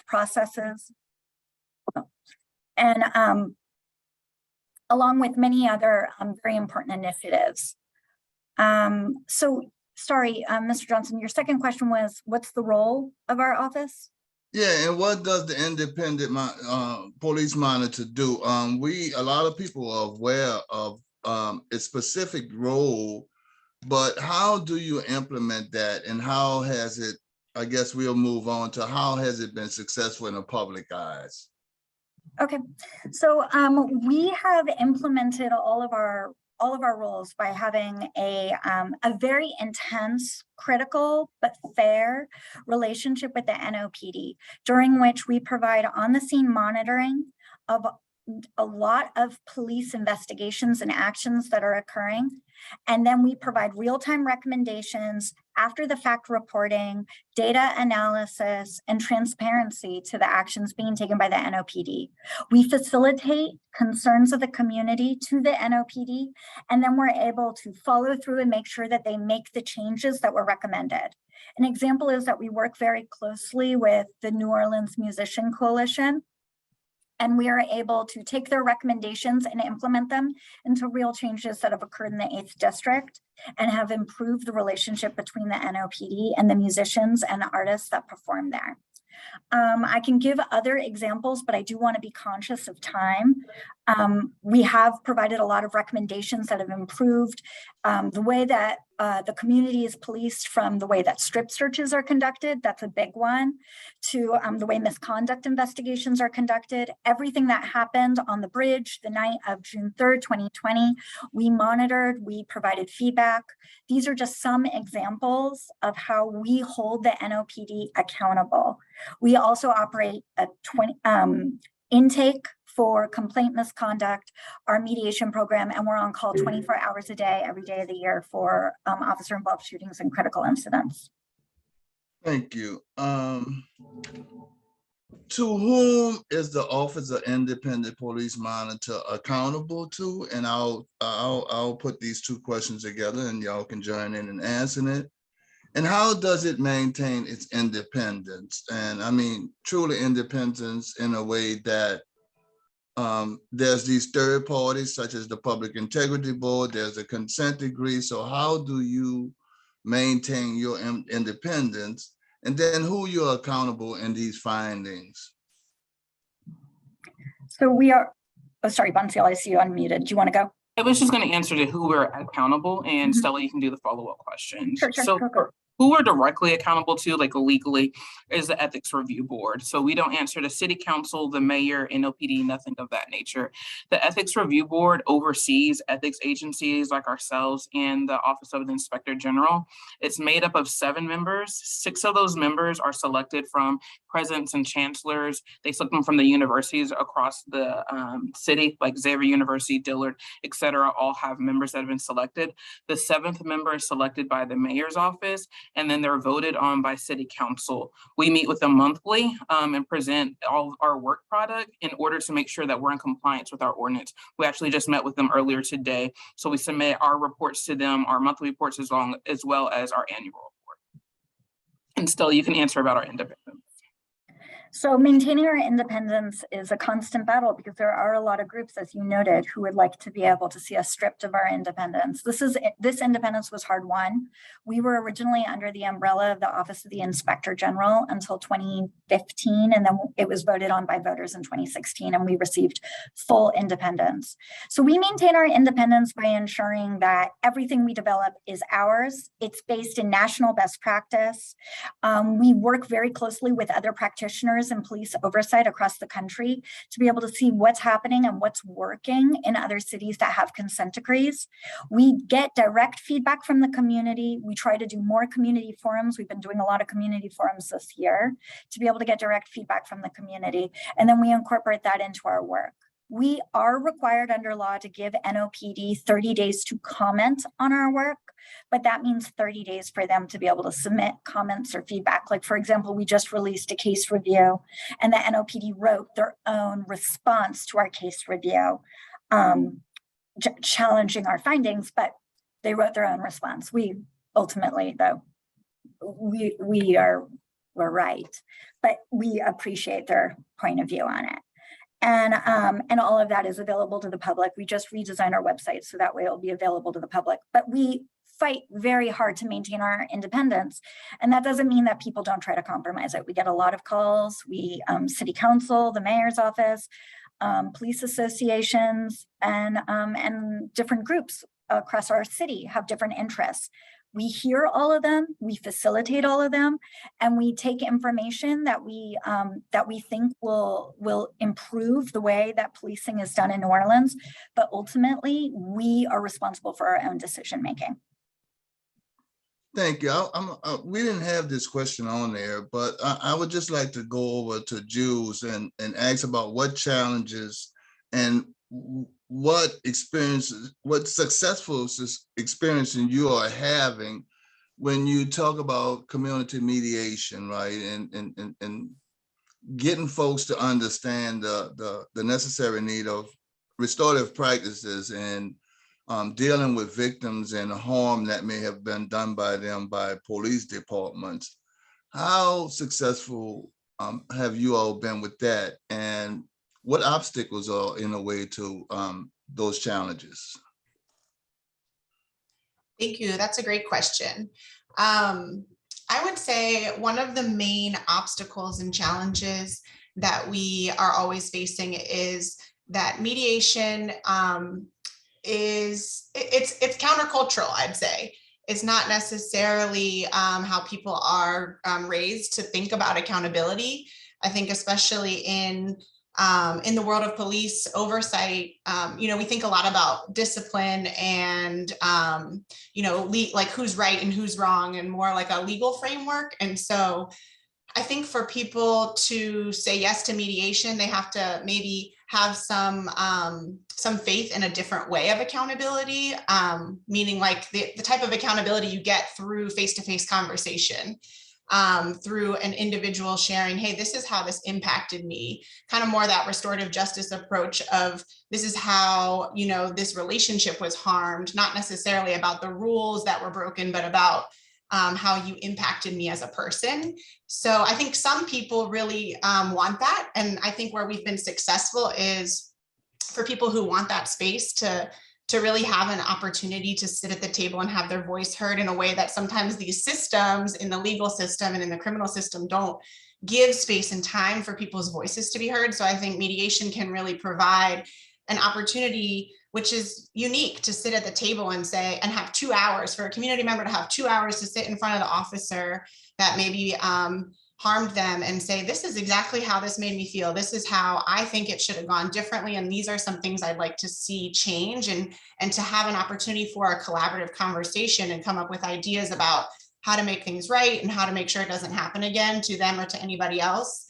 processes, and along with many other very important initiatives. So sorry, Mr. Johnson, your second question was, what's the role of our office? Yeah, and what does the independent police monitor do? A lot of people are aware of its specific role, but how do you implement that, and how has it, I guess we'll move on to how has it been successful in the public eyes? Okay, so we have implemented all of our roles by having a very intense, critical, but fair relationship with the NOPD, during which we provide on-the-scene monitoring of a lot of police investigations and actions that are occurring. And then we provide real-time recommendations, after the fact reporting, data analysis, and transparency to the actions being taken by the NOPD. We facilitate concerns of the community to the NOPD, and then we're able to follow through and make sure that they make the changes that were recommended. An example is that we work very closely with the New Orleans Musician Coalition, and we are able to take their recommendations and implement them into real changes that have occurred in the 8th District and have improved the relationship between the NOPD and the musicians and artists that perform there. I can give other examples, but I do want to be conscious of time. We have provided a lot of recommendations that have improved the way that the community is policed, from the way that strip searches are conducted, that's a big one, to the way misconduct investigations are conducted. Everything that happened on the bridge the night of June 3rd, 2020, we monitored, we provided feedback. These are just some examples of how we hold the NOPD accountable. We also operate a intake for complaint misconduct, our mediation program, and we're on call 24 hours a day, every day of the year, for officer-involved shootings and critical incidents. Thank you. To whom is the Office of Independent Police Monitor accountable to? And I'll put these two questions together, and y'all can join in and answer it. And how does it maintain its independence? And I mean, truly independence in a way that there's these third parties, such as the Public Integrity Board, there's a consent decree. So how do you maintain your independence? And then who you're accountable in these findings? So we are, oh, sorry, Bunfield, I see you unmuted. Do you want to go? I was just going to answer to who we're accountable, and Stella, you can do the follow-up question. Sure, so go. Who we're directly accountable to, like legally, is the Ethics Review Board. So we don't answer to City Council, the Mayor, NOPD, nothing of that nature. The Ethics Review Board oversees ethics agencies like ourselves and the Office of the Inspector General. It's made up of 7 members. 6 of those members are selected from presidents and chancellors. They select them from the universities across the city, like Xavier University, Dillard, etc. all have members that have been selected. The 7th member is selected by the Mayor's office, and then they're voted on by City Council. We meet with them monthly and present all of our work product in order to make sure that we're in compliance with our ordinance. We actually just met with them earlier today. So we submit our reports to them, our monthly reports as well as our annual report. And still, you can answer about our independence. So maintaining our independence is a constant battle, because there are a lot of groups, as you noted, who would like to be able to see us stripped of our independence. This independence was hard won. We were originally under the umbrella of the Office of the Inspector General until 2015, and then it was voted on by voters in 2016, and we received full independence. So we maintain our independence by ensuring that everything we develop is ours. It's based in national best practice. We work very closely with other practitioners and police oversight across the country to be able to see what's happening and what's working in other cities that have consent decrees. We get direct feedback from the community. We try to do more community forums. We've been doing a lot of community forums this year to be able to get direct feedback from the community. And then we incorporate that into our work. We are required under law to give NOPD 30 days to comment on our work, but that means 30 days for them to be able to submit comments or feedback. Like, for example, we just released a case review, and the NOPD wrote their own response to our case review, challenging our findings, but they wrote their own response. We ultimately, though, we are were right, but we appreciate their point of view on it. And all of that is available to the public. We just redesigned our website so that way it'll be available to the public. But we fight very hard to maintain our independence. And that doesn't mean that people don't try to compromise it. We get a lot of calls. We, city council, the mayor's office, police associations, and different groups across our city have different interests. We hear all of them, we facilitate all of them, and we take information that we think will improve the way that policing is done in New Orleans. But ultimately, we are responsible for our own decision making. Thank you. We didn't have this question on there, but I would just like to go over to Jules and ask about what challenges and what experiences, what successful experiences you are having when you talk about community mediation, right? And getting folks to understand the necessary need of restorative practices and dealing with victims and harm that may have been done by them by police departments. How successful have you all been with that? And what obstacles are in a way to those challenges? Thank you. That's a great question. I would say one of the main obstacles and challenges that we are always facing is that mediation it's countercultural, I'd say. It's not necessarily how people are raised to think about accountability. I think especially in the world of police oversight, we think a lot about discipline and, like who's right and who's wrong, and more like a legal framework. And so I think for people to say yes to mediation, they have to maybe have some faith in a different way of accountability, meaning like the type of accountability you get through face-to-face conversation. Through an individual sharing, hey, this is how this impacted me, kind of more that restorative justice approach of this is how, this relationship was harmed, not necessarily about the rules that were broken, but about how you impacted me as a person. So I think some people really want that. And I think where we've been successful is for people who want that space to really have an opportunity to sit at the table and have their voice heard in a way that sometimes these systems in the legal system and in the criminal system don't give space and time for people's voices to be heard. So I think mediation can really provide an opportunity which is unique to sit at the table and say, and have 2 hours for a community member to have 2 hours to sit in front of the officer that maybe harmed them and say, this is exactly how this made me feel. This is how I think it should have gone differently. And these are some things I'd like to see change, and to have an opportunity for a collaborative conversation and come up with ideas about how to make things right and how to make sure it doesn't happen again to them or to anybody else.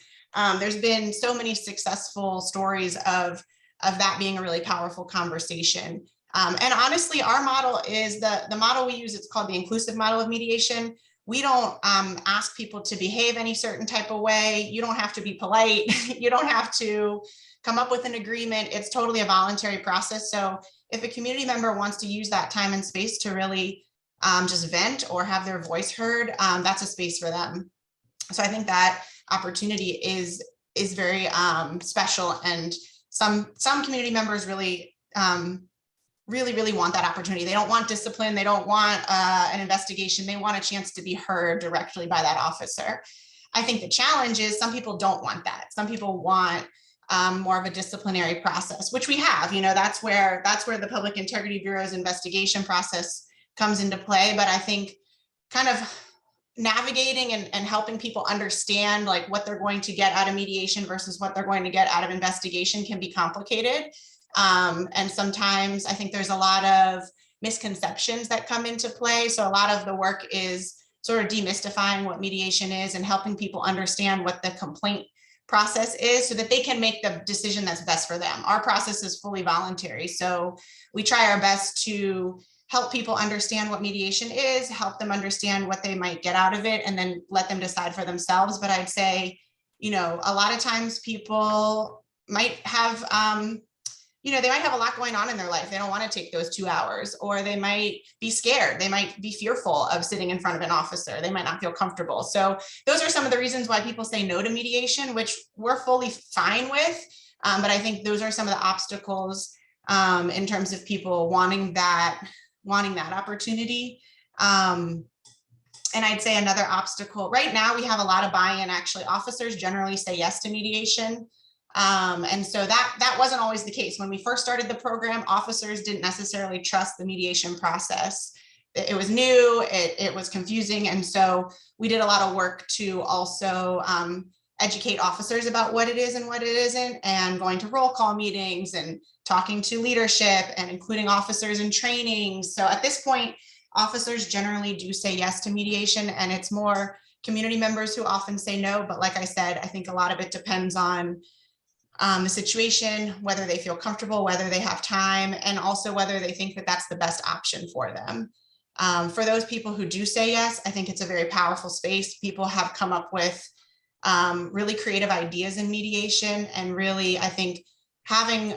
There's been so many successful stories of that being a really powerful conversation. And honestly, our model is the model we use. It's called the inclusive model of mediation. We don't ask people to behave any certain type of way. You don't have to be polite. You don't have to come up with an agreement. It's totally a voluntary process. So if a community member wants to use that time and space to really just vent or have their voice heard, that's a space for them. So I think that opportunity is very special, and some community members really want that opportunity. They don't want discipline. They don't want an investigation. They want a chance to be heard directly by that officer. I think the challenge is some people don't want that. Some people want more of a disciplinary process, which we have. That's where the Public Integrity Bureau's investigation process comes into play. But I think kind of navigating and helping people understand like what they're going to get out of mediation versus what they're going to get out of investigation can be complicated. And sometimes I think there's a lot of misconceptions that come into play. So a lot of the work is sort of demystifying what mediation is and helping people understand what the complaint process is so that they can make the decision that's best for them. Our process is fully voluntary. So we try our best to help people understand what mediation is, help them understand what they might get out of it, and then let them decide for themselves. But I'd say, a lot of times people might have they might have a lot going on in their life. They don't want to take those 2 hours, or they might be scared. They might be fearful of sitting in front of an officer. They might not feel comfortable. So those are some of the reasons why people say no to mediation, which we're fully fine with. But I think those are some of the obstacles in terms of people wanting that opportunity. And I'd say another obstacle right now, we have a lot of buy-in. Actually, officers generally say yes to mediation. And so that wasn't always the case. When we first started the program, officers didn't necessarily trust the mediation process. It was new, it was confusing. And so we did a lot of work to also educate officers about what it is and what it isn't, and going to roll call meetings and talking to leadership and including officers in training. So at this point, officers generally do say yes to mediation, and it's more community members who often say no. But like I said, I think a lot of it depends on the situation, whether they feel comfortable, whether they have time, and also whether they think that that's the best option for them. For those people who do say yes, I think it's a very powerful space. People have come up with really creative ideas in mediation, and really, I think having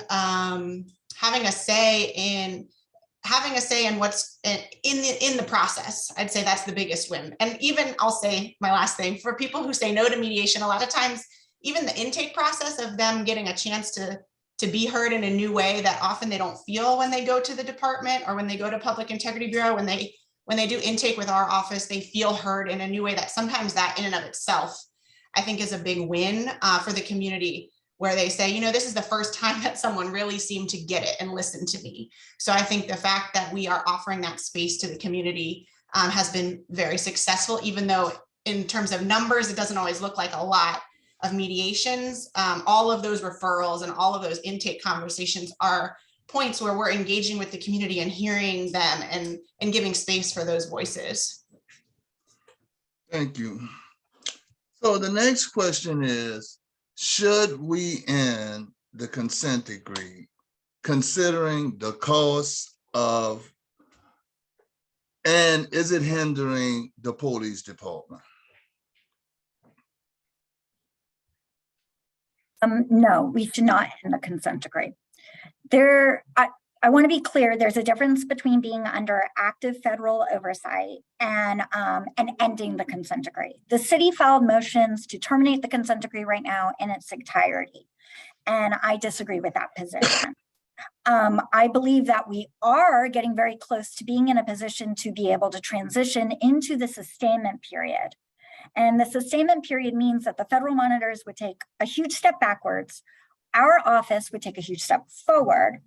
a say in what's in the process, I'd say that's the biggest win. And even, I'll say my last thing, for people who say no to mediation, a lot of times, even the intake process of them getting a chance to be heard in a new way that often they don't feel when they go to the department or when they go to Public Integrity Bureau, when they do intake with our office, they feel heard in a new way that sometimes that in and of itself, I think, is a big win for the community, where they say, this is the first time that someone really seemed to get it and listen to me. So I think the fact that we are offering that space to the community has been very successful, even though in terms of numbers, it doesn't always look like a lot of mediations. All of those referrals and all of those intake conversations are points where we're engaging with the community and hearing them and giving space for those voices. Thank you. So the next question is, should we end the consent decree, considering the cost of, and is it hindering the police department? No, we should not end the consent decree. I want to be clear, there's a difference between being under active federal oversight and ending the consent decree. The city filed motions to terminate the consent decree right now in its entirety, and I disagree with that position. I believe that we are getting very close to being in a position to be able to transition into the sustainment period. And the sustainment period means that the federal monitors would take a huge step backwards, our office would take a huge step forward,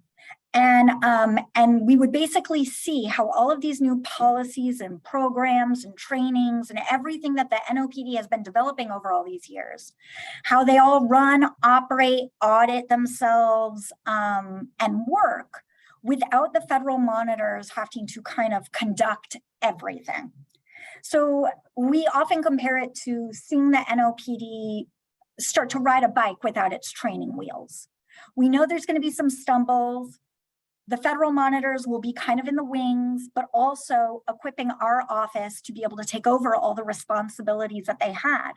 and we would basically see how all of these new policies and programs and trainings and everything that the NOPD has been developing over all these years, how they all run, operate, audit themselves, and work without the federal monitors having to kind of conduct everything. So we often compare it to seeing the NOPD start to ride a bike without its training wheels. We know there's going to be some stumbles. The federal monitors will be kind of in the wings, but also equipping our office to be able to take over all the responsibilities that they had.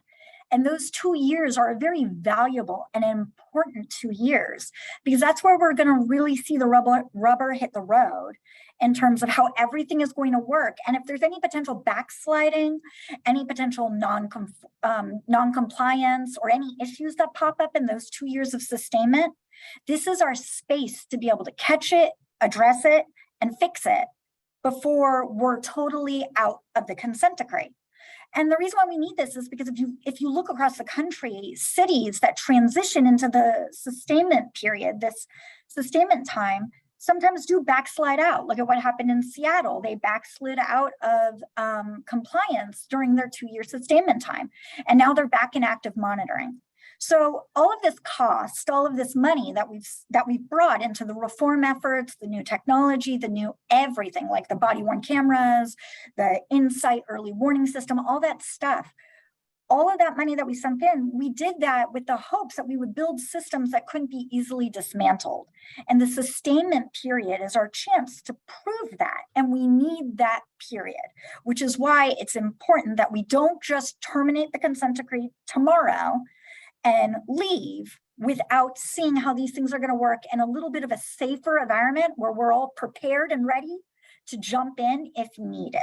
And those 2 years are very valuable and important 2 years, because that's where we're going to really see the rubber hit the road in terms of how everything is going to work. And if there's any potential backsliding, any potential non-compliance, or any issues that pop up in those 2 years of sustainment, this is our space to be able to catch it, address it, and fix it before we're totally out of the consent decree. And the reason why we need this is because if you look across the country, cities that transition into the sustainment period, this sustainment time, sometimes do backslide out. Look at what happened in Seattle. They backslid out of compliance during their 2-year sustainment time. And now they're back in active monitoring. So all of this cost, all of this money that we've brought into the reform efforts, the new technology, the new everything, like the body-worn cameras, the Insight early warning system, all that stuff, all of that money that we sunk in, we did that with the hopes that we would build systems that couldn't be easily dismantled. And the sustainment period is our chance to prove that. And we need that period, which is why it's important that we don't just terminate the consent decree tomorrow and leave without seeing how these things are going to work in a little bit of a safer environment where we're all prepared and ready to jump in if needed.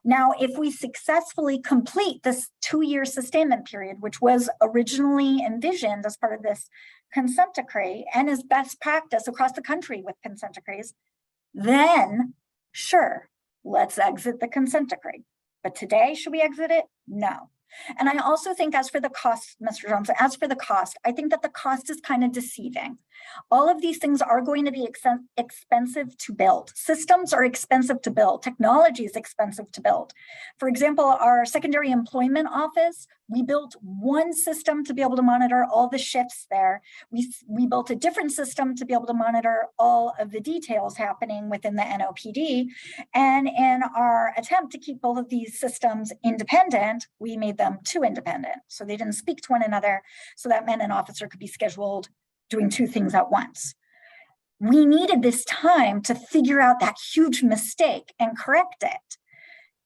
Now, if we successfully complete this 2-year sustainment period, which was originally envisioned as part of this consent decree and is best practice across the country with consent decrees, then sure, let's exit the consent decree. But today, should we exit it? No. And I also think as for the cost, Mr. Johnson, as for the cost, I think that the cost is kind of deceiving. All of these things are going to be expensive to build. Systems are expensive to build. Technology is expensive to build. For example, our secondary employment office, we built one system to be able to monitor all the shifts there. We built a different system to be able to monitor all of the details happening within the NOPD. And in our attempt to keep both of these systems independent, we made them too independent. So they didn't speak to one another. So that meant an officer could be scheduled doing 2 things at once. We needed this time to figure out that huge mistake and correct it.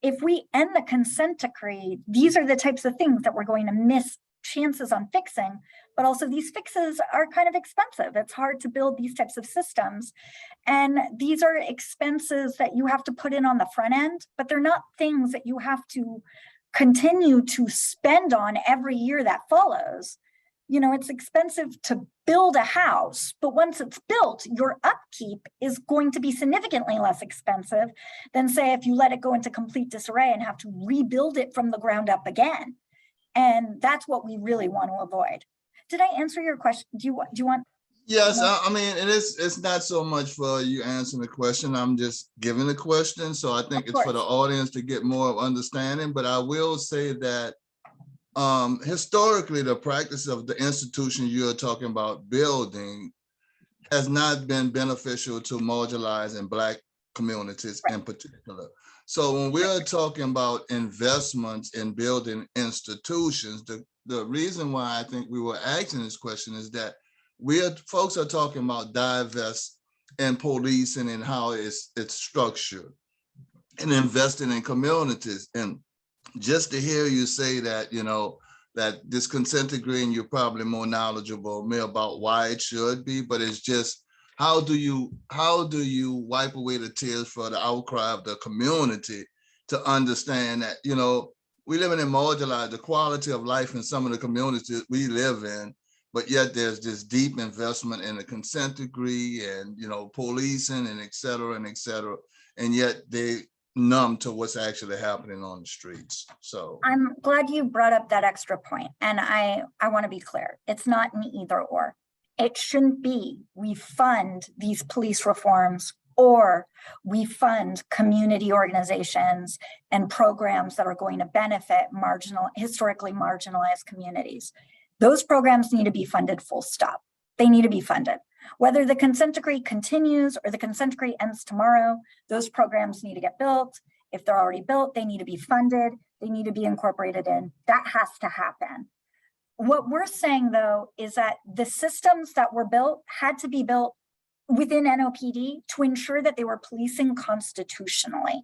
If we end the consent decree, these are the types of things that we're going to miss chances on fixing, but also these fixes are kind of expensive. It's hard to build these types of systems. And these are expenses that you have to put in on the front end, but they're not things that you have to continue to spend on every year that follows. You know, it's expensive to build a house, but once it's built, your upkeep is going to be significantly less expensive than, say, if you let it go into complete disarray and have to rebuild it from the ground up again. And that's what we really want to avoid. Did I answer your question? Do you want? Yes, I mean, it's not so much for you answering the question. I'm just giving the question. So I think it's for the audience to get more understanding. But I will say that historically, the practice of the institution you're talking about building has not been beneficial to marginalized and Black communities in particular. So when we're talking about investments in building institutions, the reason why I think we were asking this question is that folks are talking about divest in policing and how it's structured and investing in communities. And just to hear you say that, you know, that this consent decree, and you're probably more knowledgeable me about why it should be, but it's just, how do you wipe away the tears for the outcry of the community to understand that, you know, we live in marginalized, the quality of life in some of the communities we live in, but yet there's this deep investment in the consent decree and, you know, policing and et cetera, and yet they numb to what's actually happening on the streets. So I'm glad you brought up that extra point. And I want to be clear, it's not an either or. It shouldn't be we fund these police reforms or we fund community organizations and programs that are going to benefit historically marginalized communities. Those programs need to be funded full stop. They need to be funded. Whether the consent decree continues or the consent decree ends tomorrow, those programs need to get built. If they're already built, they need to be funded. They need to be incorporated in. That has to happen. What we're saying, though, is that the systems that were built had to be built within NOPD to ensure that they were policing constitutionally.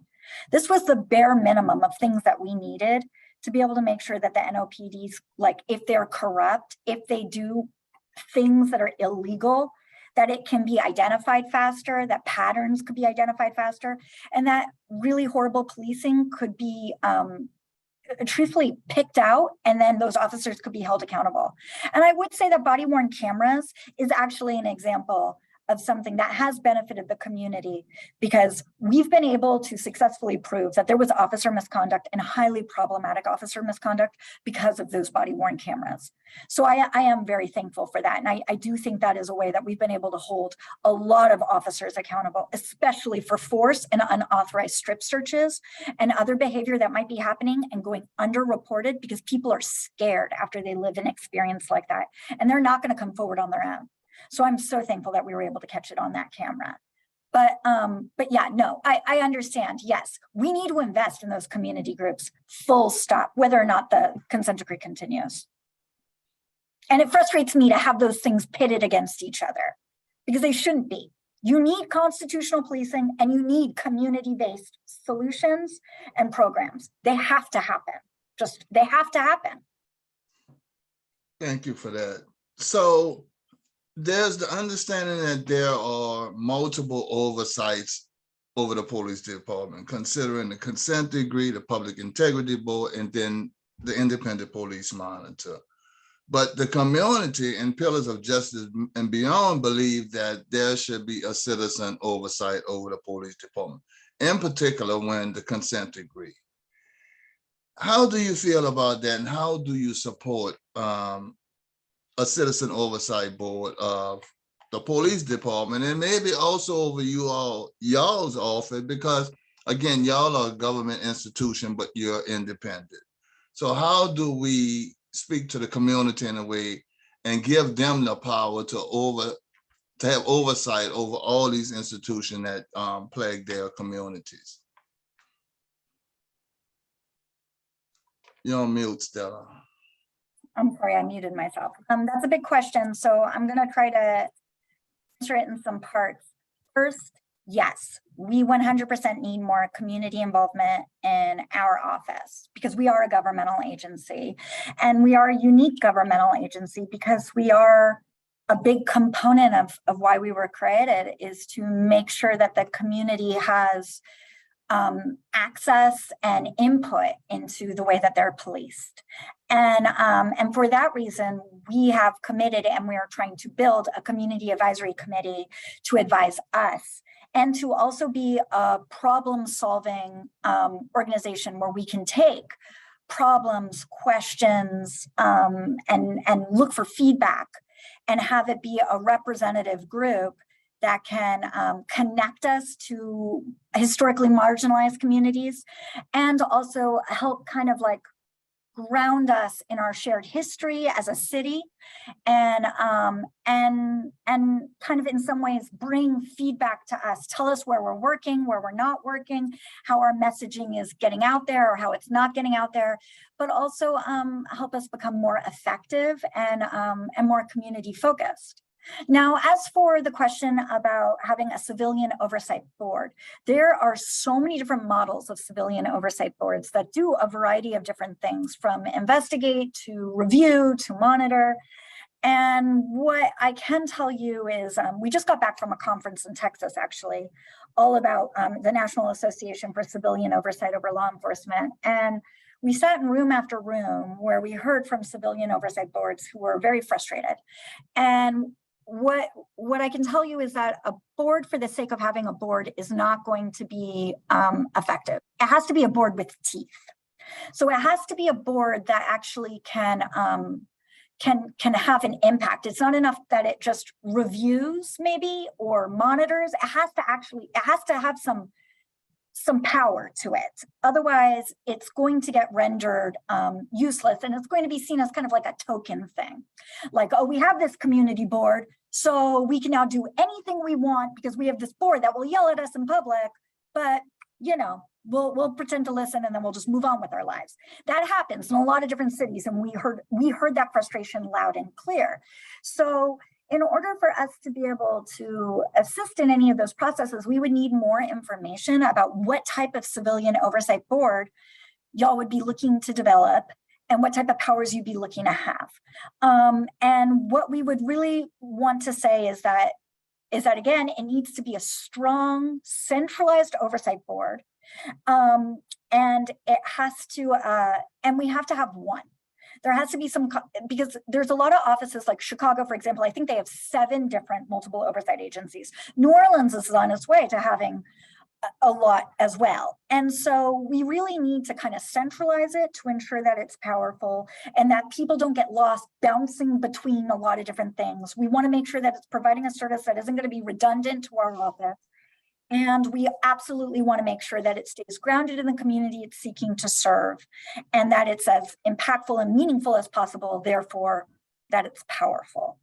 This was the bare minimum of things that we needed to be able to make sure that the NOPDs, like if they're corrupt, if they do things that are illegal, that it can be identified faster, that patterns could be identified faster, and that really horrible policing could be truthfully picked out, and then those officers could be held accountable. And I would say that body-worn cameras is actually an example of something that has benefited the community, because we've been able to successfully prove that there was officer misconduct and highly problematic officer misconduct because of those body-worn cameras. So I am very thankful for that. And I do think that is a way that we've been able to hold a lot of officers accountable, especially for force and unauthorized strip searches and other behavior that might be happening and going underreported because people are scared after they live an experience like that. And they're not going to come forward on their own. So I'm so thankful that we were able to catch it on that camera. But yeah, no, I understand. Yes, we need to invest in those community groups, full stop, whether or not the consent decree continues. And it frustrates me to have those things pitted against each other because they shouldn't be. You need constitutional policing and you need community-based solutions and programs. They have to happen. They have to happen. Thank you for that. So there's the understanding that there are multiple oversights over the police department, considering the consent decree, the public integrity board, and then the independent police monitor. But the community and pillars of justice and beyond believe that there should be a citizen oversight over the police department, in particular when the consent decree. How do you feel about that, and how do you support a citizen oversight board of the police department, and maybe also over y'all's office, because again, y'all are a government institution, but you're independent. So how do we speak to the community in a way and give them the power to have oversight over all these institutions that plague their communities? You're on mute, Stella. I'm sorry, I muted myself. That's a big question, so I'm going to try to answer it in some parts. First, yes, we 100% need more community involvement in our office because we are a governmental agency, and we are a unique governmental agency because we are a big component of why we were created is to make sure that the community has access and input into the way that they're policed. And for that reason, we have committed and we are trying to build a community advisory committee to advise us and to also be a problem-solving organization where we can take problems, questions, and look for feedback and have it be a representative group that can connect us to historically marginalized communities and also help kind of like ground us in our shared history as a city and kind of in some ways bring feedback to us, tell us where we're working, where we're not working, how our messaging is getting out there or how it's not getting out there, but also help us become more effective and more community focused. Now, as for the question about having a civilian oversight board, there are so many different models of civilian oversight boards that do a variety of different things, from investigate to review to monitor. And what I can tell you is we just got back from a conference in Texas, actually, all about the National Association for Civilian Oversight over Law Enforcement. And we sat in room after room where we heard from civilian oversight boards who were very frustrated. And what I can tell you is that a board for the sake of having a board is not going to be effective. It has to be a board with teeth. So it has to be a board that actually can have an impact. It's not enough that it just reviews maybe or monitors. It has to have some power to it. Otherwise, it's going to get rendered useless, and it's going to be seen as kind of like a token thing. Like, oh, we have this community board, so we can now do anything we want because we have this board that will yell at us in public, but you know, we'll pretend to listen and then we'll just move on with our lives. That happens in a lot of different cities, and we heard that frustration loud and clear. So in order for us to be able to assist in any of those processes, we would need more information about what type of civilian oversight board y'all would be looking to develop and what type of powers you'd be looking to have. And what we would really want to say is that again, it needs to be a strong, centralized oversight board. And it has to, and we have to have one. There has to be some, because there's a lot of offices like Chicago, for example, I think they have 7 different multiple oversight agencies. New Orleans is on its way to having a lot as well. And so we really need to kind of centralize it to ensure that it's powerful and that people don't get lost bouncing between a lot of different things. We want to make sure that it's providing a service that isn't going to be redundant to our office. And we absolutely want to make sure that it stays grounded in the community it's seeking to serve and that it's as impactful and meaningful as possible, therefore, that it's powerful.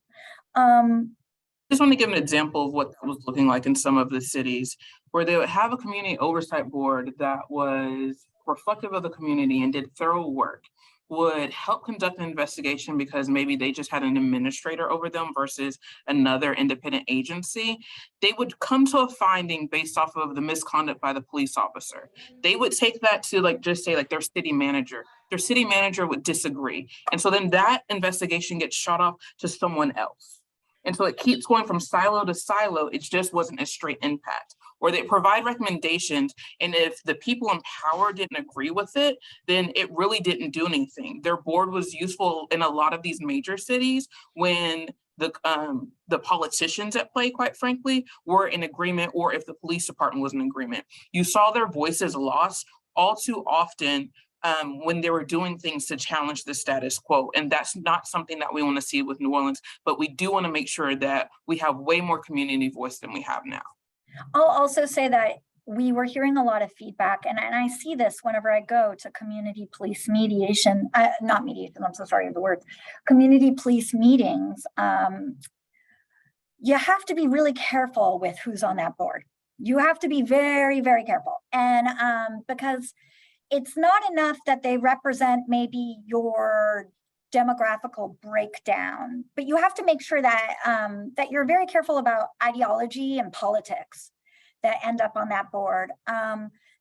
Just want to give an example of what that was looking like in some of the cities where they would have a community oversight board that was reflective of the community and did thorough work, would help conduct an investigation because maybe they just had an administrator over them versus another independent agency. They would come to a finding based off of the misconduct by the police officer. They would take that to just say their city manager their city manager would disagree. And so then that investigation gets shot off to someone else. And so it keeps going from silo to silo. It just wasn't a straight impact. Or they provide recommendations, and if the people in power didn't agree with it, then it really didn't do anything. Their board was useful in a lot of these major cities when the politicians at play, quite frankly, were in agreement, or if the police department was in agreement. You saw their voices lost all too often when they were doing things to challenge the status quo. And that's not something that we want to see with New Orleans, but we do want to make sure that we have way more community voice than we have now. I'll also say that we were hearing a lot of feedback, and I see this whenever I go to community police mediation, not mediation, I'm so sorry of the word, community police meetings. You have to be really careful with who's on that board. You have to be very, very careful. And because it's not enough that they represent maybe your demographical breakdown, but you have to make sure that that you're very careful about ideology and politics that end up on that board,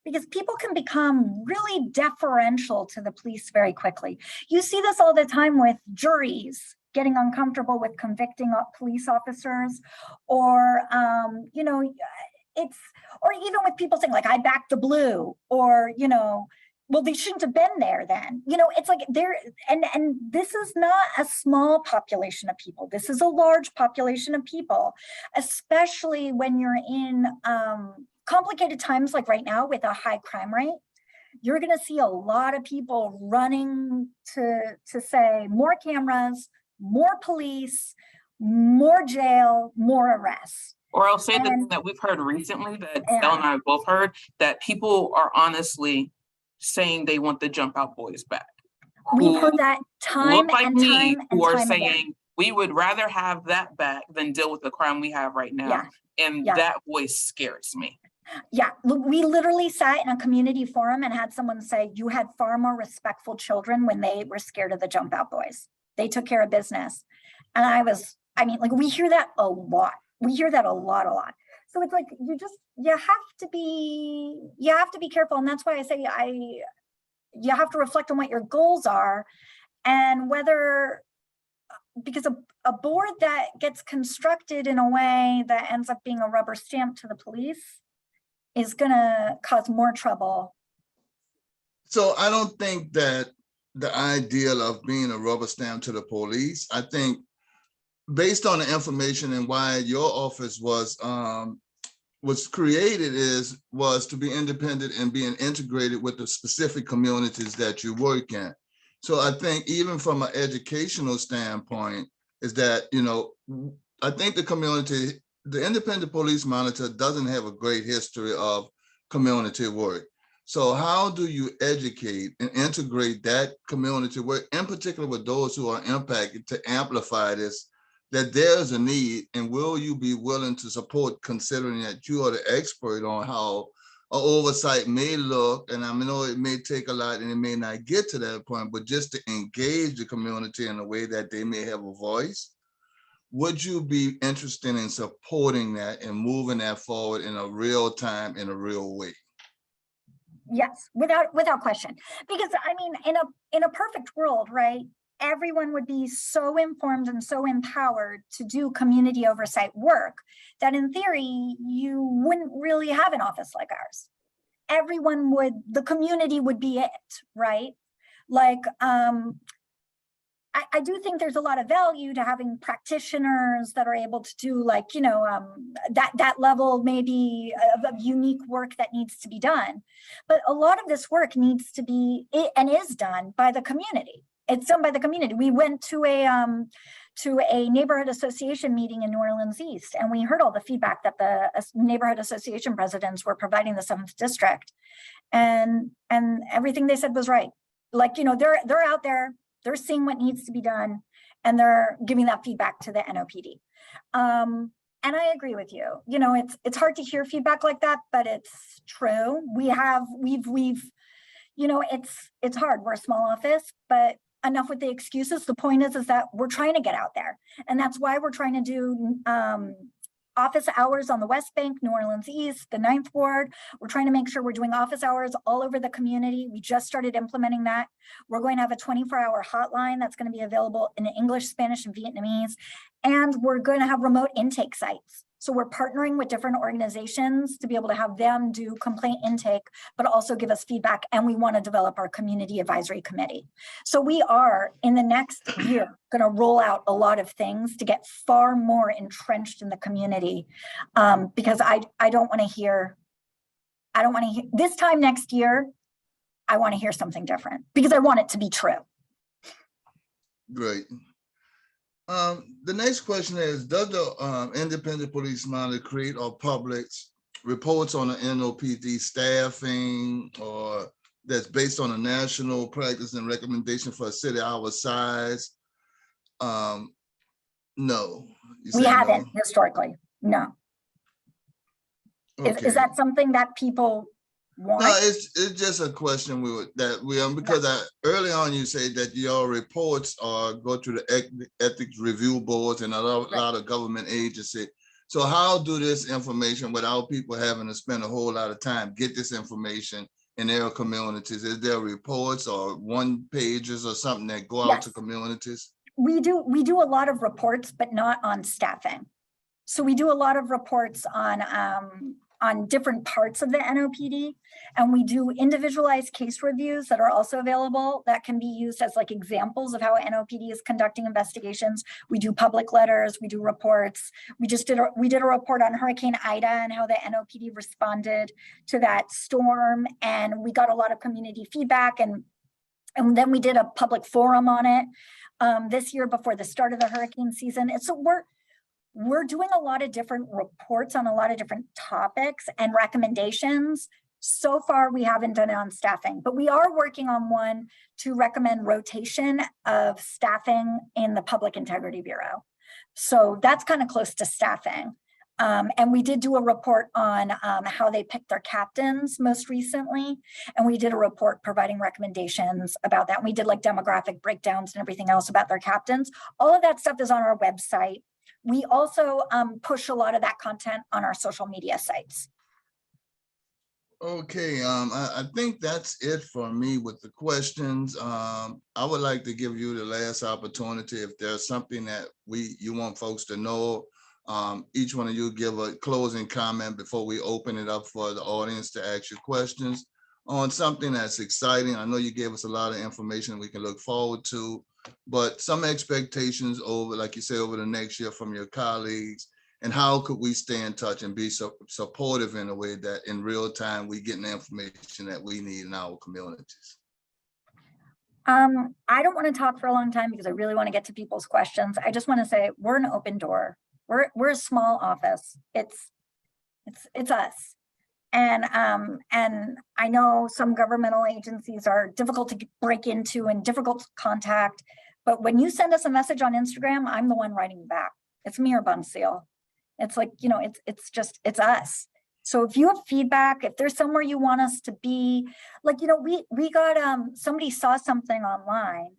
because people can become really deferential to the police very quickly. You see this all the time with juries getting uncomfortable with convicting police officers, or or even with people saying like, I back the blue, or well, they shouldn't have been there then. It's like and this is not a small population of people. This is a large population of people, especially when you're in complicated times like right now with a high crime rate. You're going to see a lot of people running to say more cameras, more police, more jail, more arrests. Or I'll say the thing that we've heard recently that Stella and I have both heard, that people are honestly saying they want the jump out boys back. We've heard that time and time and who are time saying again. We would rather have that back than deal with the crime we have right now. Yeah. And Yeah. that voice scares me. Yeah, we literally sat in a community forum and had someone say, you had far more respectful children when they were scared of the jump out boys. They took care of business. And we hear that a lot. We hear that a lot. So it's like, you have to be careful. And that's why I say you have to reflect on what your goals are, and whether, because a board that gets constructed in a way that ends up being a rubber stamp to the police is gonna cause more trouble. So I don't think that the ideal of being a rubber stamp to the police, I think based on the information and why your office was created was to be independent and being integrated with the specific communities that you work in. So I think even from an educational standpoint is that, I think the independent police monitor doesn't have a great history of community work. So how do you educate and integrate that community work, in particular with those who are impacted, to amplify this, that there's a need, and will you be willing to support, considering that you are the expert on how an oversight may look? And I know it may take a lot and it may not get to that point, but just to engage the community in a way that they may have a voice. Would you be interested in supporting that and moving that forward in a real time, in a real way? Yes, without question. Because in a perfect world, right? Everyone would be so informed and so empowered to do community oversight work that in theory, you wouldn't really have an office like ours. The community would be it, right? Like, I do think there's a lot of value to having practitioners that are able to do that level maybe of unique work that needs to be done. But a lot of this work needs to be and is done by the community. It's done by the community. We went to a neighborhood association meeting in New Orleans East, and we heard all the feedback that the neighborhood association presidents were providing the 7th district, and everything they said was right. Like, they're out there. They're seeing what needs to be done, and they're giving that feedback to the NOPD. And I agree with you. It's hard to hear feedback like that, but it's true. It's hard. We're a small office, but enough with the excuses. The point is that we're trying to get out there, and that's why we're trying to do office hours on the West Bank, New Orleans East, the 9th Ward. We're trying to make sure we're doing office hours all over the community. We just started implementing that. We're going to have a 24-hour hotline that's going to be available in English, Spanish, and Vietnamese. And we're going to have remote intake sites. So we're partnering with different organizations to be able to have them do complaint intake, but also give us feedback. And we want to develop our community advisory committee. So we are, in the next year, going to roll out a lot of things to get far more entrenched in the community, because I don't want to hear, this time next year, I want to hear something different because I want it to be true. Great. The next question is, does the independent police monitor create or publish reports on the NOPD staffing, or that's based on a national practice and recommendation for a city our size? No. We haven't historically, no. Okay. Is that something that people want? No, it's just a question because early on you said that your reports go to the ethics review boards and a lot of government agencies. So how do this information, without people having to spend a whole lot of time, get this information in their communities? Is there reports or one pages or something that go out to communities? We do a lot of reports, but not on staffing. So we do a lot of reports on different parts of the NOPD, and we do individualized case reviews that are also available that can be used as like examples of how NOPD is conducting investigations. We do public letters, we do reports. We did a report on Hurricane Ida and how the NOPD responded to that storm, and we got a lot of community feedback, and then we did a public forum on it this year before the start of the hurricane season. And so we're doing a lot of different reports on a lot of different topics and recommendations. So far, we haven't done it on staffing, but we are working on one to recommend rotation of staffing in the Public Integrity Bureau. So that's kind of close to staffing. And we did do a report on how they picked their captains most recently. And we did a report providing recommendations about that. And we did like demographic breakdowns and everything else about their captains. All of that stuff is on our website. We also push a lot of that content on our social media sites. Okay, I think that's it for me with the questions. I would like to give you the last opportunity. If there's something that you want folks to know, each one of you give a closing comment before we open it up for the audience to ask you questions on something that's exciting. I know you gave us a lot of information we can look forward to, but some expectations over, like you say, over the next year from your colleagues, and how could we stay in touch and be supportive in a way that in real time we get the information that we need in our communities? I don't want to talk for a long time because I really want to get to people's questions. I just want to say we're an open door. We're a small office. It's us. And I know some governmental agencies are difficult to break into and difficult to contact, but when you send us a message on Instagram, I'm the one writing back. It's me or Bunseal. It's like, you know, it's us. So if you have feedback, if there's somewhere you want us to be, like, you know, we got, somebody saw something online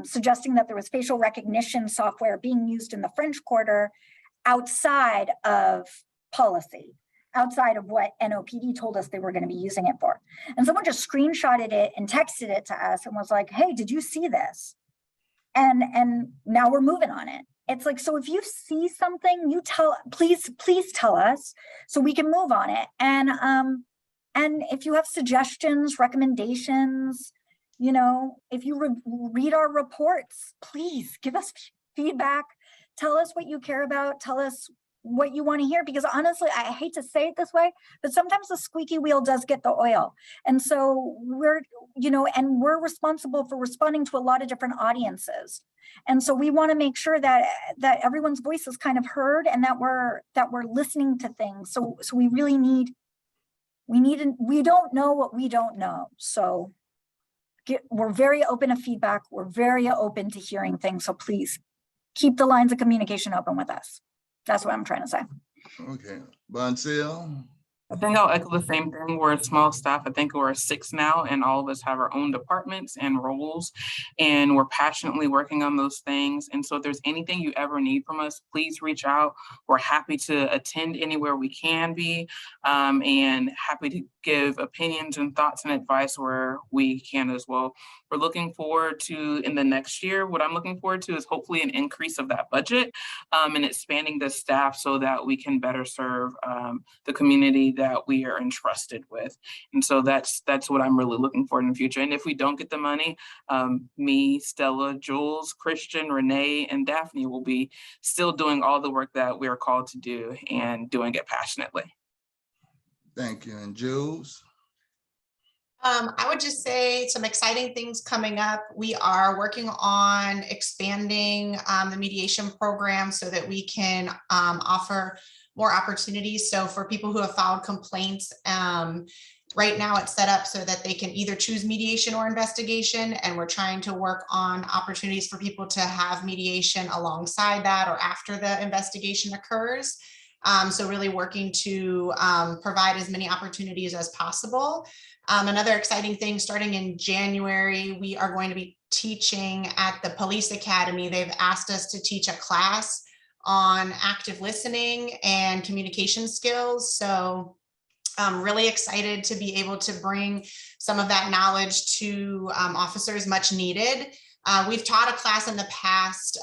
suggesting that there was facial recognition software being used in the French Quarter outside of policy, outside of what NOPD told us they were going to be using it for. And someone just screenshotted it and texted it to us and was like, hey, did you see this? And now we're moving on it. It's like, so if you see something, please tell us so we can move on it. And if you have suggestions, recommendations, you know, if you read our reports, please give us feedback. Tell us what you care about. Tell us what you want to hear, because honestly, I hate to say it this way, but sometimes the squeaky wheel does get the oil. And so we're responsible for responding to a lot of different audiences. And so we want to make sure that everyone's voice is kind of heard and that we're listening to things. So we really we don't know what we don't know. So we're very open to feedback. We're very open to hearing things. So please keep the lines of communication open with us. That's what I'm trying to say. Okay, Bunseal. I think I'll echo the same thing. We're a small staff. I think we're 6 now, and all of us have our own departments and roles, and we're passionately working on those things. And so if there's anything you ever need from us, please reach out. We're happy to attend anywhere we can be, and happy to give opinions and thoughts and advice where we can as well. We're looking forward to, in the next year, what I'm looking forward to is hopefully an increase of that budget, and expanding the staff so that we can better serve the community that we are entrusted with. And so that's what I'm really looking for in the future. And if we don't get the money, me, Stella, Jules, Christian, Renee, and Daphne will be still doing all the work that we are called to do and doing it passionately. Thank you. And Jules? I would just say some exciting things coming up. We are working on expanding the mediation program so that we can offer more opportunities. So for people who have filed complaints, right now it's set up so that they can either choose mediation or investigation. And we're trying to work on opportunities for people to have mediation alongside that or after the investigation occurs. So really working to provide as many opportunities as possible. Another exciting thing, starting in January, we are going to be teaching at the Police Academy. They've asked us to teach a class on active listening and communication skills. So I'm really excited to be able to bring some of that knowledge to officers, much needed. We've taught a class in the past,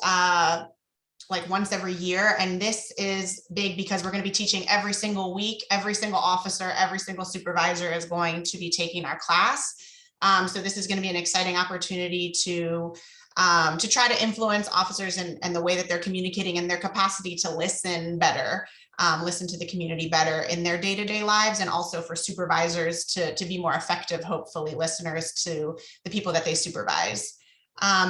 like once every year. And this is big because we're going to be teaching every single week. Every single officer, every single supervisor is going to be taking our class. So this is going to be an exciting opportunity to try to influence officers and the way that they're communicating and their capacity to listen better, listen to the community better in their day-to-day lives, and also for supervisors to be more effective, hopefully, listeners to the people that they supervise.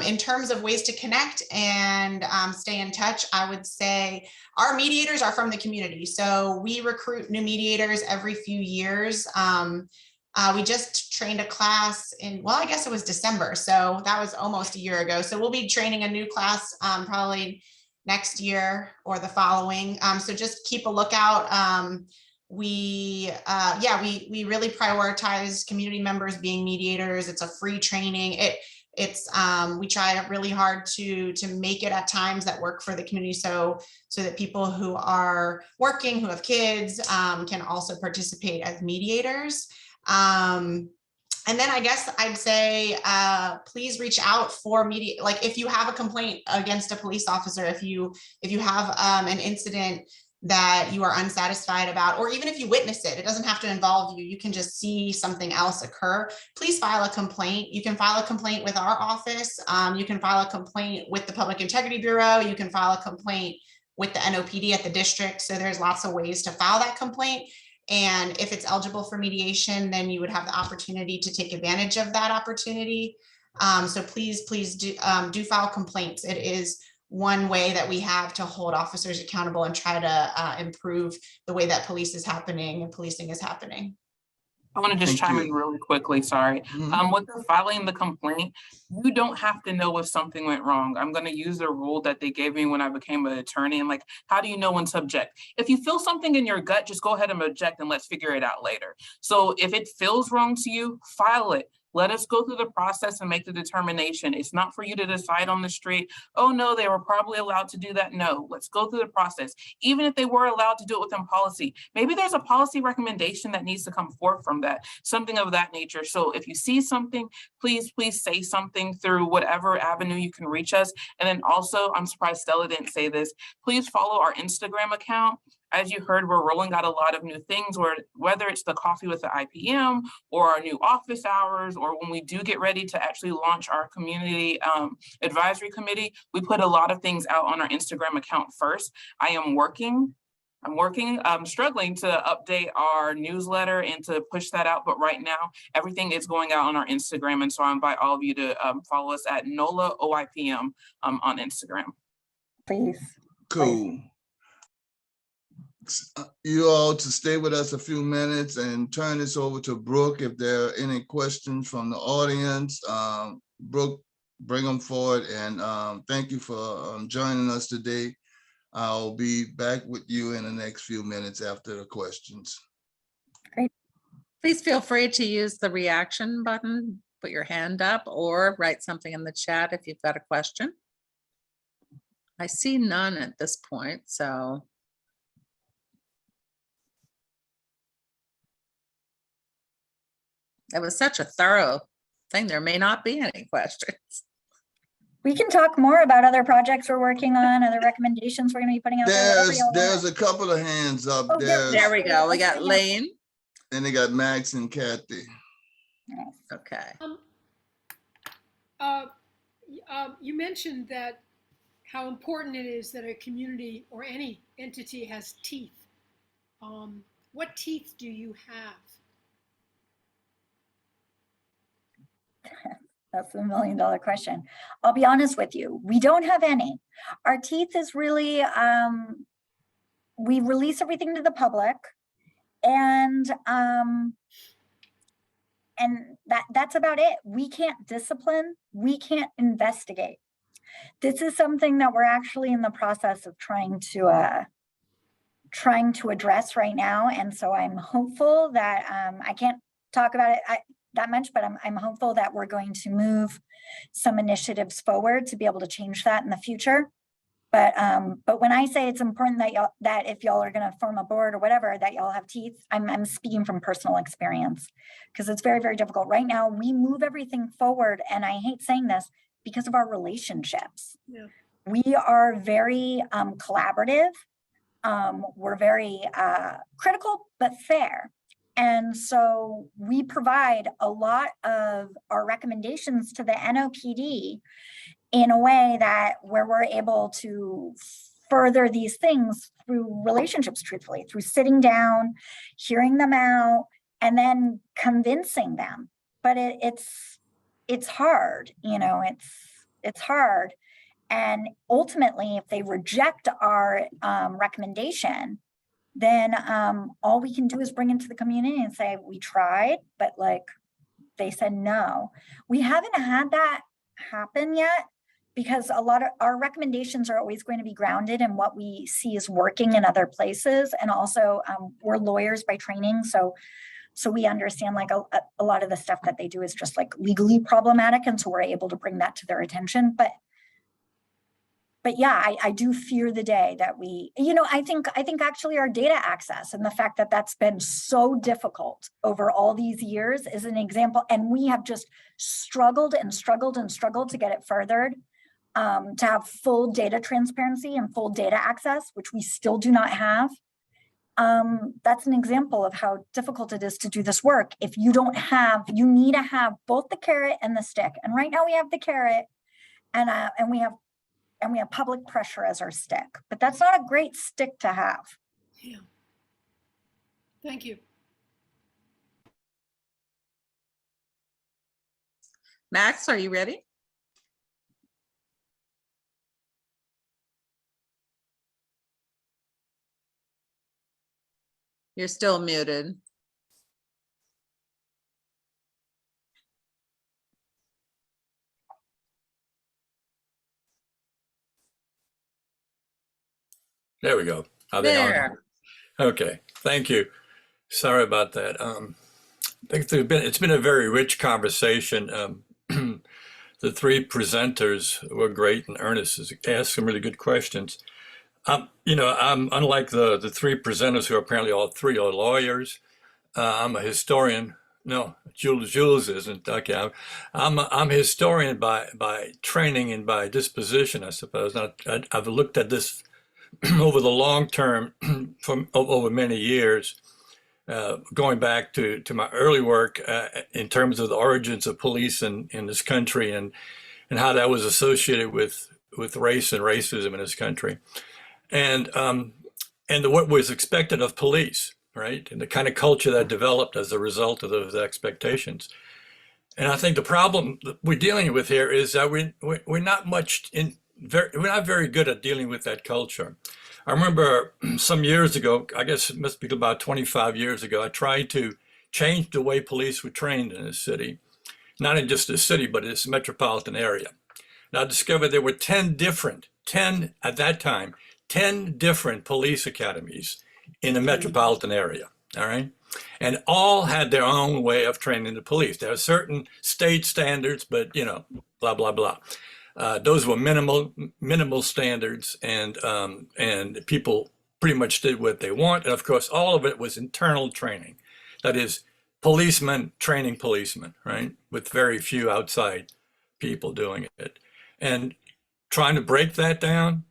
In terms of ways to connect and stay in touch, I would say our mediators are from the community. So we recruit new mediators every few years. We just trained a class in, well, I guess it was December. So that was almost a year ago. So we'll be training a new class probably next year or the following. So just keep a lookout. We really prioritize community members being mediators. It's a free training. We try really hard to make it at times that work for the community, so that people who are working, who have kids, can also participate as mediators. And then I guess I'd say, please reach out for media. Like if you have a complaint against a police officer, if you have an incident that you are unsatisfied about, or even if you witness it, it doesn't have to involve you. You can just see something else occur. Please file a complaint. You can file a complaint with our office. You can file a complaint with the Public Integrity Bureau. You can file a complaint with the NOPD at the district. So there's lots of ways to file that complaint. And if it's eligible for mediation, then you would have the opportunity to take advantage of that opportunity. So please do file complaints. It is one way that we have to hold officers accountable and try to improve the way that policing is happening. I want to just chime in really quickly, sorry. Mhm. With the filing the complaint, you don't have to know if something went wrong. I'm going to use the rule that they gave me when I became an attorney. And like, how do you know when to object? If you feel something in your gut, just go ahead and object and let's figure it out later. So if it feels wrong to you, file it. Let us go through the process and make the determination. It's not for you to decide on the street, oh no, they were probably allowed to do that. No, let's go through the process. Even if they were allowed to do it within policy, maybe there's a policy recommendation that needs to come forth from that, something of that nature. So if you see something, please say something through whatever avenue you can reach us. And then also, I'm surprised Stella didn't say this, please follow our Instagram account. As you heard, we're rolling out a lot of new things, whether it's the coffee with the IPM or our new office hours, or when we do get ready to actually launch our community advisory committee, we put a lot of things out on our Instagram account first. I'm struggling to update our newsletter and to push that out, but right now everything is going out on our Instagram. And so I invite all of you to follow us at NOLA OIPM on Instagram. Please. Cool. You all to stay with us a few minutes and turn this over to Brooke. If there are any questions from the audience, Brooke, bring them forward. And thank you for joining us today. I'll be back with you in the next few minutes after the questions. Please feel free to use the reaction button, put your hand up, or write something in the chat if you've got a question. I see none at this point, so. That was such a thorough thing. There may not be any questions. We can talk more about other projects we're working on, other recommendations we're gonna be putting out there. whatever y'all There's want. a couple of hands up. Oh, There we go. We got Lane. And they got Max and Kathy. Nice. Okay. You mentioned that how important it is that a community or any entity has teeth. What teeth do you have? That's the $1 million question. I'll be honest with you, we don't have any. Our teeth is really, we release everything to the public, and that's about it. We can't discipline, we can't investigate. This is something that we're actually in the process of trying to address right now. And so I'm hopeful that I can't talk about it that much, but I'm hopeful that we're going to move some initiatives forward to be able to change that in the future. But when I say it's important that if y'all are going to form a board or whatever, that y'all have teeth, I'm speaking from personal experience, because it's very, very difficult. Right now, we move everything forward, and I hate saying this, because of our relationships. Yeah. We are very collaborative. We're very critical, but fair. And so we provide a lot of our recommendations to the NOPD in a way that where we're able to further these things through relationships, truthfully, through sitting down, hearing them out, and then convincing them. But it's hard, it's hard. And ultimately, if they reject our recommendation, then all we can do is bring into the community and say, we tried, but they said no. We haven't had that happen yet, because a lot of our recommendations are always going to be grounded in what we see is working in other places. And also we're lawyers by training. So we understand a lot of the stuff that they do is just legally problematic. And so we're able to bring that to their attention. But yeah, I do fear the day that I think actually our data access and the fact that that's been so difficult over all these years is an example. And we have just struggled and struggled and struggled to get it furthered, to have full data transparency and full data access, which we still do not have. That's an example of how difficult it is to do this work. If you you need to have both the carrot and the stick. And right now we have the carrot, and we have public pressure as our stick, but that's not a great stick to have. Yeah. Thank you. Max, are you ready? You're still muted. There we go. Are they on? There. Okay, thank you. Sorry about that. I think it's been a very rich conversation. The three presenters were great, and Ernest has asked some really good questions. I'm unlike the three presenters who apparently all three are lawyers. I'm a historian. No, Jules isn't. Okay, I'm a historian by training and by disposition, I suppose. I've looked at this over the long term, from over many years, going back to my early work in terms of the origins of police in this country, and how that was associated with race and racism in this country, and what was expected of police, right, and the kind of culture that developed as a result of those expectations. And I think the problem that we're dealing with here is that we're not very good at dealing with that culture. I remember some years ago, I guess it must be about 25 years ago, I tried to change the way police were trained in this city, not in just this city, but in this metropolitan area. And I discovered there were 10 different police academies in the metropolitan area, all right? And all had their own way of training the police. There are certain state standards, but blah, blah, blah. Those were minimal standards, and people pretty much did what they want. And of course, all of it was internal training. That is, policemen training policemen, right? With very few outside people doing it. And trying to break that down,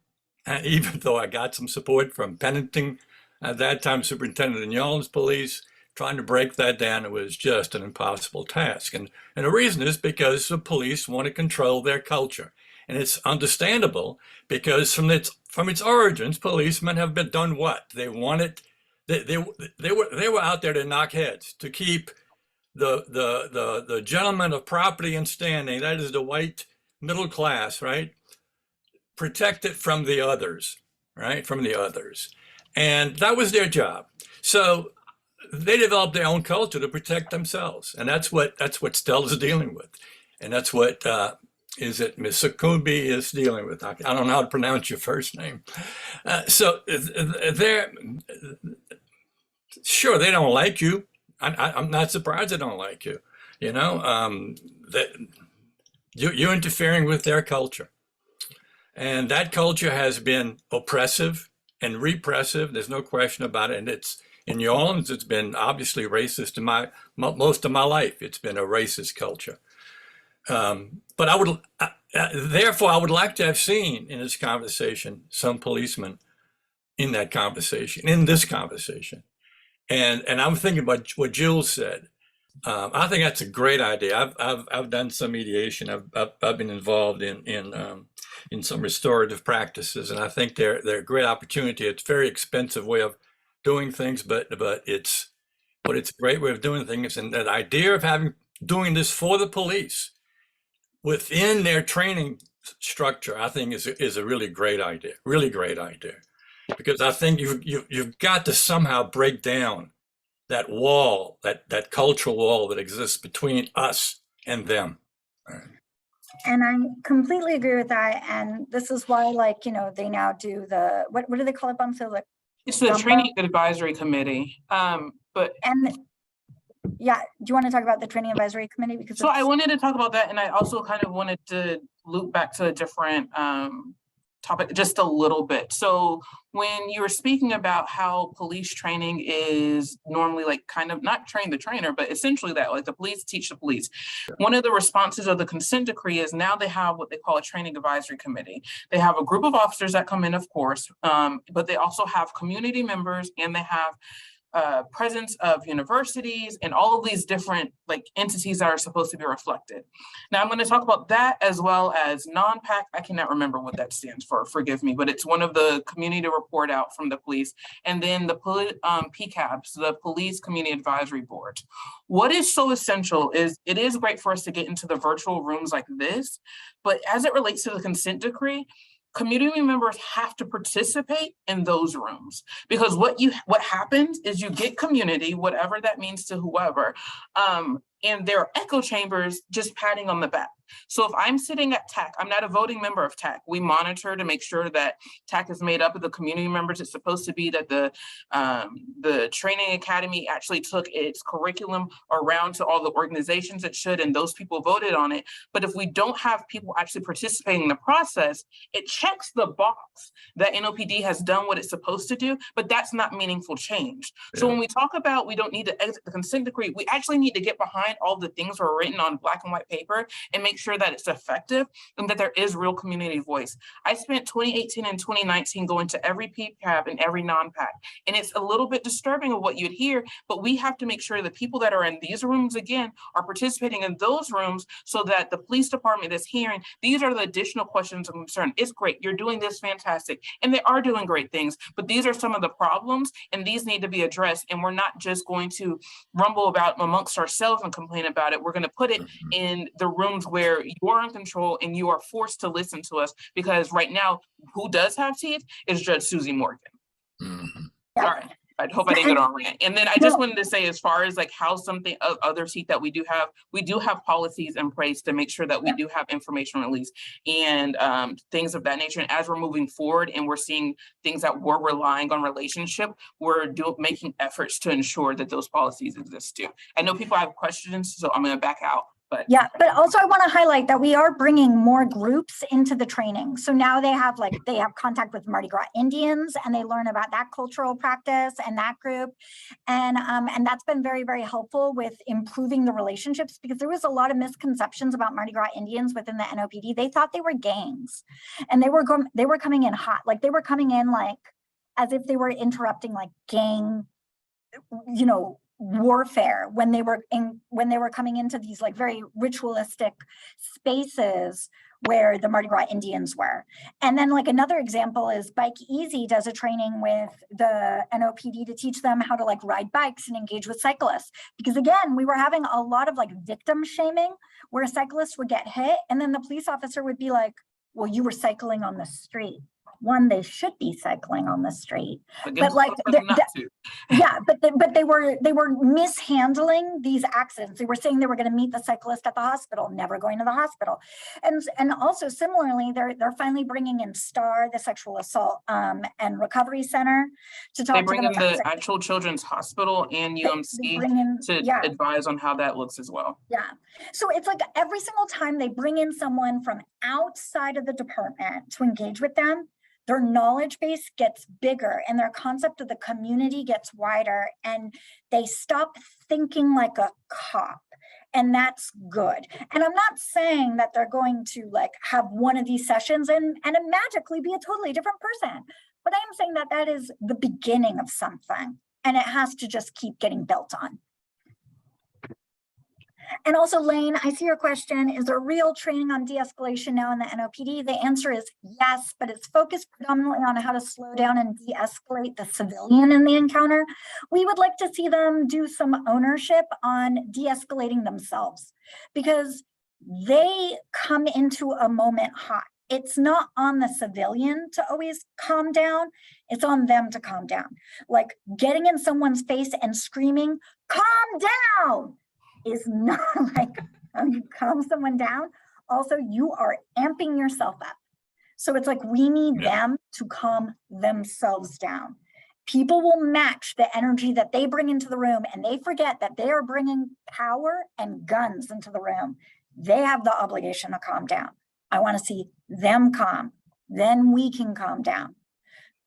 even though I got some support from Pennington, at that time Superintendent of New Orleans Police, trying to break that down, it was just an impossible task. And the reason is because the police want to control their culture. And it's understandable, because from its origins, policemen have been done what? They wanted, they were out there to knock heads, to keep the gentleman of property and standing, that is the white middle class, right? Protected from the others, right? From the others. And that was their job. So they developed their own culture to protect themselves. And that's what Stella's dealing with. And that's what Ms. Sukumbi is dealing with. I don't know how to pronounce your first name. So sure, they don't like you. I'm not surprised they don't like you. That you're interfering with their culture. And that culture has been oppressive and repressive. There's no question about it. And it's in New Orleans, it's been obviously racist in most of my life. It's been a racist culture. But therefore, I would like to have seen in this conversation some policemen in this conversation. And I'm thinking about what Jules said. I think that's a great idea. I've done some mediation. I've been involved in some restorative practices, and I think they're a great opportunity. It's a very expensive way of doing things, but it's a great way of doing things. And that idea of doing this for the police within their training structure, I think is a really great idea. Really great idea, because I think you've got to somehow break down that wall, that cultural wall that exists between us and them. And I completely agree with that. And this is why, they now do what do they call it, Bump? So it's the Training Advisory Committee. Yeah, do you want to talk about the Training Advisory Committee? Because I wanted to talk about that, and I also kind of wanted to loop back to a different topic just a little bit. So when you were speaking about how police training is normally kind of not train the trainer, but essentially that the police teach the police. One of the responses of the consent decree is now they have what they call a training advisory committee. They have a group of officers that come in, of course, but they also have community members, and they have presence of universities and all of these different entities that are supposed to be reflected. Now I'm going to talk about that as well as non-PAC. I cannot remember what that stands for, forgive me, but it's one of the community report out from the police. And then the PCABs, the Police Community Advisory Board. What is so essential is it is great for us to get into the virtual rooms like this, but as it relates to the consent decree, community members have to participate in those rooms, because what happens is you get community, whatever that means to whoever, and there are echo chambers just patting on the back. So if I'm sitting at TAC, I'm not a voting member of TAC. We monitor to make sure that TAC is made up of the community members. It's supposed to be that the training academy actually took its curriculum around to all the organizations it should, and those people voted on it. But if we don't have people actually participating in the process, it checks the box that NOPD has done what it's supposed to do, but that's not meaningful change. Yeah. So when we talk about we don't need to exit the consent decree, we actually need to get behind all the things that are written on black and white paper and make sure that it's effective and that there is real community voice. I spent 2018 and 2019 going to every PCAB and every non-PAC, and it's a little bit disturbing of what you'd hear, but we have to make sure the people that are in these rooms again are participating in those rooms so that the police department is hearing these are the additional questions of concern. It's great, you're doing this fantastic, and they are doing great things, but these are some of the problems and these need to be addressed, and we're not just going to rumble about amongst ourselves and complain about it. We're going to put it in the rooms where you are in control and you are forced to listen to us, because right now, who does have teeth is Judge Susie Morgan. Yeah. All right. I hope I didn't get on rant. And then I just wanted to say, as far as like how something other seat that we do have policies in place to make sure that we do have information release and things of that nature. And as we're moving forward and we're seeing things that we're relying on relationship, we're making efforts to ensure that those policies exist too. I know people have questions, so I'm going to back out. But yeah, but also I want to highlight that we are bringing more groups into the training. So now they have contact with Mardi Gras Indians, and they learn about that cultural practice and that group. And that's been very, very helpful with improving the relationships, because there was a lot of misconceptions about Mardi Gras Indians within the NOPD. They thought they were gangs, and they were coming in hot. Like they were coming in like as if they were interrupting like gang, warfare when they were coming into these like very ritualistic spaces where the Mardi Gras Indians were. And then like another example is Bike Easy does a training with the NOPD to teach them how to like ride bikes and engage with cyclists. Because again, we were having a lot of like victim shaming where cyclists would get hit and then the police officer would be like, well, you were cycling on the street. One, they should be cycling on the street, but like, yeah, but they were mishandling these accidents. They were saying they were going to meet the cyclist at the hospital, never going to the hospital, and also similarly, they're finally bringing in STAR, the Sexual Assault and Recovery Center, to talk. They bring in the actual Children's Hospital and UMC to advise on how that looks as well. Yeah, so it's like every single time they bring in someone from outside of the department to engage with them, their knowledge base gets bigger and their concept of the community gets wider, and they stop thinking like a cop. And that's good. And I'm not saying that they're going to like have one of these sessions and magically be a totally different person. But I'm saying that that is the beginning of something, and it has to just keep getting built on. And also, Lane, I see your question. Is there real training on de-escalation now in the NOPD? The answer is yes, but it's focused predominantly on how to slow down and de-escalate the civilian in the encounter. We would like to see them do some ownership on de-escalating themselves, because they come into a moment hot. It's not on the civilian to always calm down. It's on them to calm down. Like getting in someone's face and screaming, "Calm down," is not like how you calm someone down. Also, you are amping yourself up. So it's like we need them to calm themselves down. People will match the energy that they bring into the room, and they forget that they are bringing power and guns into the room. They have the obligation to calm down. I want to see them calm. Then we can calm down.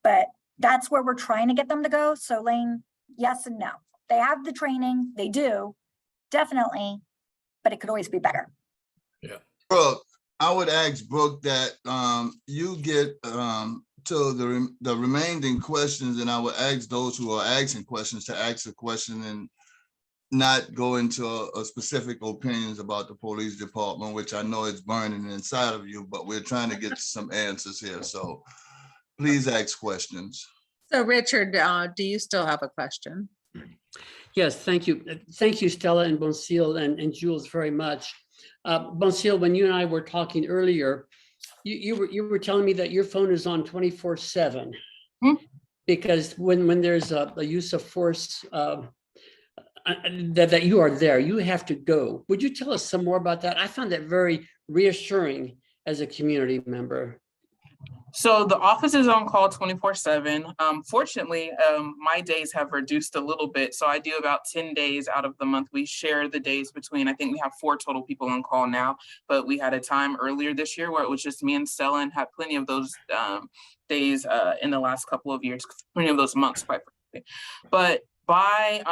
But that's where we're trying to get them to go. So Lane, yes and no. They have the training, they do. Definitely, but it could always be better. Yeah. Brooke, I would ask Brooke that you get to the remaining questions, and I would ask those who are asking questions to ask a question and not go into a specific opinions about the police department, which I know is burning inside of you, but we're trying to get some answers here. So please ask questions. So Richard, do you still have a question? Yes, thank you. Thank you, Stella and Bonsil and Jules very much. Bonsil, when you and I were talking earlier, you were telling me that your phone is on 24/7 because when there's a use of force that you are there, you have to go. Would you tell us some more about that? I found that very reassuring as a community member. So the office is on call 24/7. Fortunately, my days have reduced a little bit. So I do about 10 days out of the month. We share the days between, I think we have 4 total people on call now, but we had a time earlier this year where it was just me and Stella, and had plenty of those days in the last couple of years, plenty of those months, quite frankly. But by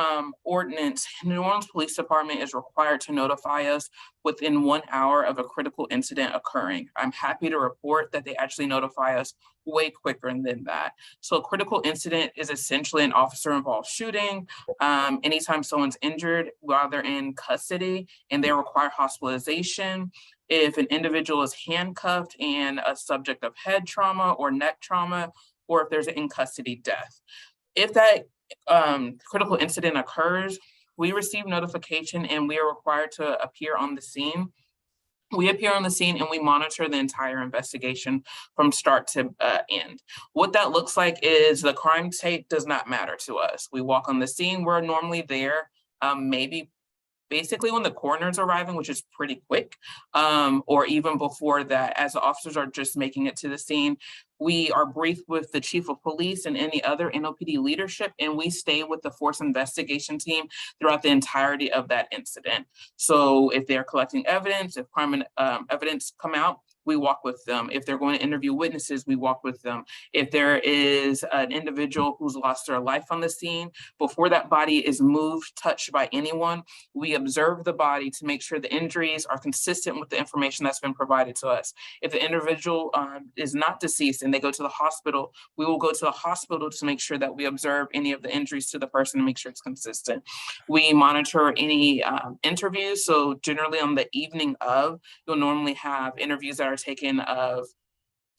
ordinance, New Orleans Police Department is required to notify us within 1 hour of a critical incident occurring. I'm happy to report that they actually notify us way quicker than that. So a critical incident is essentially an officer-involved shooting. Anytime someone's injured while they're in custody and they require hospitalization, if an individual is handcuffed and a subject of head trauma or neck trauma, or if there's an in-custody death. If that critical incident occurs, we receive notification and we are required to appear on the scene We appear on the scene and we monitor the entire investigation from start to end. What that looks like is the crime tape does not matter to us. We walk on the scene, we're normally there, maybe basically when the coroner's arriving, which is pretty quick, or even before that, as the officers are just making it to the scene, we are briefed with the chief of police and any other NOPD leadership, and we stay with the force investigation team throughout the entirety of that incident. So if they're collecting evidence, if crime evidence come out, we walk with them. If they're going to interview witnesses, we walk with them. If there is an individual who's lost their life on the scene, before that body is moved, touched by anyone, we observe the body to make sure the injuries are consistent with the information that's been provided to us. If the individual is not deceased and they go to the hospital, we will go to the hospital to make sure that we observe any of the injuries to the person and make sure it's consistent. We monitor any interviews. So generally on the evening of, you'll normally have interviews that are taken of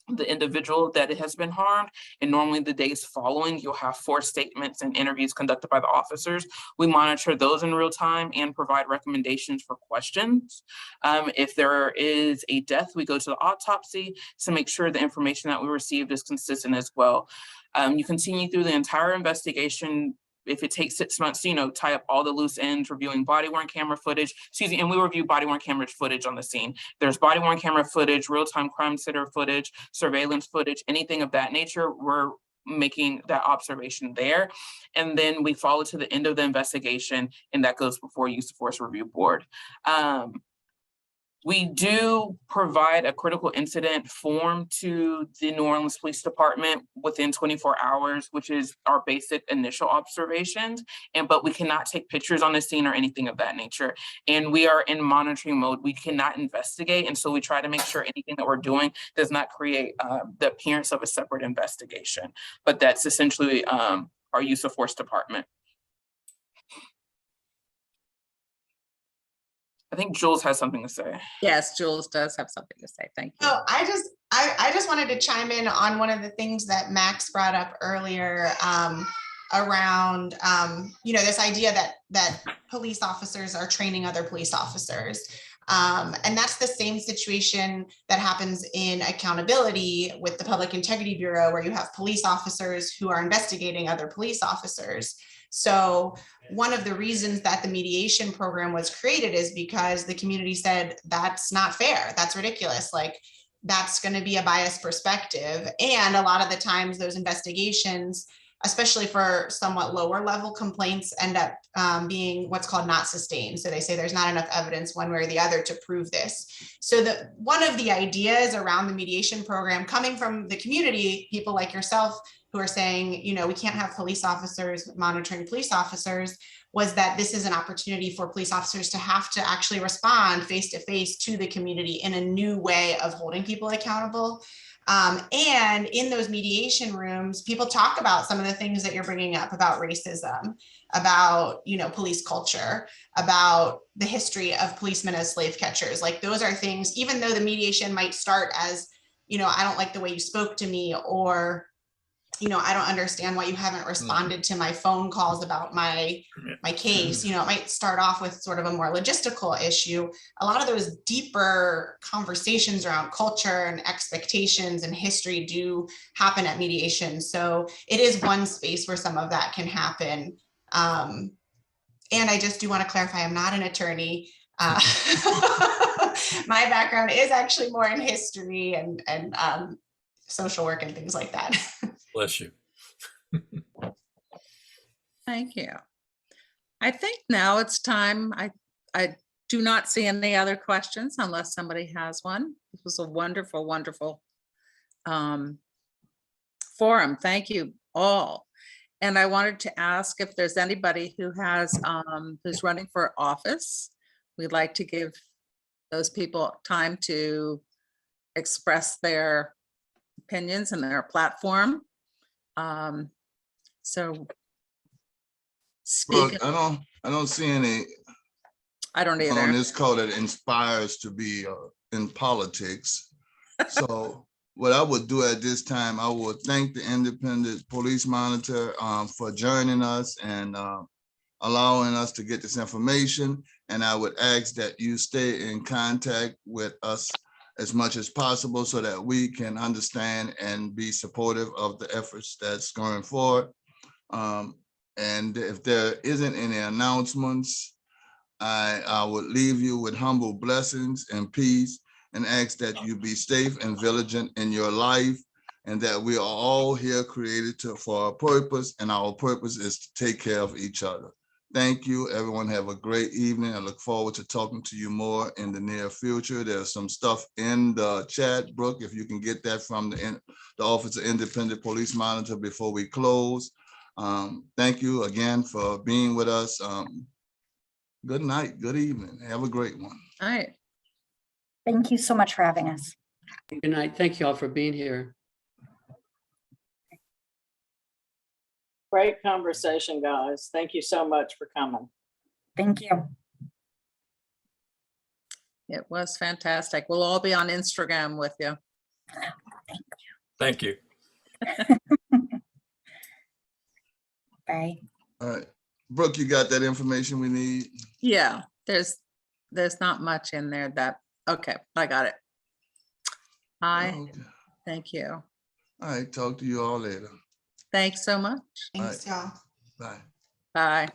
the individual that has been harmed. And normally the days following, you'll have 4 statements and interviews conducted by the officers. We monitor those in real time and provide recommendations for questions. If there is a death, we go to the autopsy to make sure the information that we received is consistent as well. You continue through the entire investigation. If it takes 6 months, tie up all the loose ends, reviewing body-worn camera footage, and we review body-worn camera footage on the scene. There's body-worn camera footage, real-time crime center footage, surveillance footage, anything of that nature, we're making that observation there. And then we follow to the end of the investigation, and that goes before use of force review board. We do provide a critical incident form to the New Orleans Police Department within 24 hours, which is our basic initial observations. But we cannot take pictures on the scene or anything of that nature. And we are in monitoring mode. We cannot investigate. And so we try to make sure anything that we're doing does not create the appearance of a separate investigation. But that's essentially our use of force department. I think Jules has something to say. Yes, Jules does have something to say. Thank you. Oh, I just wanted to chime in on one of the things that Max brought up earlier around this idea that police officers are training other police officers. And that's the same situation that happens in accountability with the Public Integrity Bureau, where you have police officers who are investigating other police officers. So one of the reasons that the mediation program was created is because the community said, that's not fair. That's ridiculous. Like, that's going to be a biased perspective. And a lot of the times those investigations, especially for somewhat lower level complaints, end up being what's called not sustained. So they say there's not enough evidence one way or the other to prove this. So one of the ideas around the mediation program, coming from the community, people like yourself who are saying, we can't have police officers monitoring police officers, was that this is an opportunity for police officers to have to actually respond face to face to the community in a new way of holding people accountable. And in those mediation rooms, people talk about some of the things that you're bringing up about racism, about, police culture, about the history of policemen as slave catchers. Like, those are things, even though the mediation might start as, I don't like the way you spoke to me, or, I don't understand why you haven't responded to my phone calls about my case. It might start off with sort of a more logistical issue. A lot of those deeper conversations around culture and expectations and history do happen at mediation. So it is one space where some of that can happen. And I just do want to clarify, I'm not an attorney. My background is actually more in history and social work and things like that. Bless you. Thank you. I think now it's time. I do not see any other questions unless somebody has one. This was a wonderful, wonderful forum. Thank you all. And I wanted to ask if there's anybody who has who's running for office. We'd like to give those people time to express their opinions and their platform. So speak. Well, I don't see any. I don't either. On this call that inspires to be in politics. So what I would do at this time, I would thank the Independent Police Monitor for joining us, and I allowing us to get this information. And I would ask that you stay in contact with us as much as possible so that we can understand and be supportive of the efforts that's going forward. And if there isn't any announcements, I would leave you with humble blessings and peace and ask that you be safe and vigilant in your life, and that we are all here created for a purpose, and our purpose is to take care of each other. Thank you, everyone. Have a great evening. I look forward to talking to you more in the near future. There's some stuff in the chat, Brooke, if you can get that from the Office of Independent Police Monitor before we close. Thank you again for being with us. Good night, good evening. Have a great one. All right. Thank you so much for having us. Good night. Thank you all for being here. Great conversation, guys. Thank you so much for coming. Thank you. It was fantastic. We'll all be on Instagram with you. Thank you. Bye. All right. Brooke, you got that information we need? Yeah, there's not much in there that, okay, I got it. Hi, Okay. thank you. All right, talk to you all later. Thanks so much. Thanks, y'all. Bye. Bye.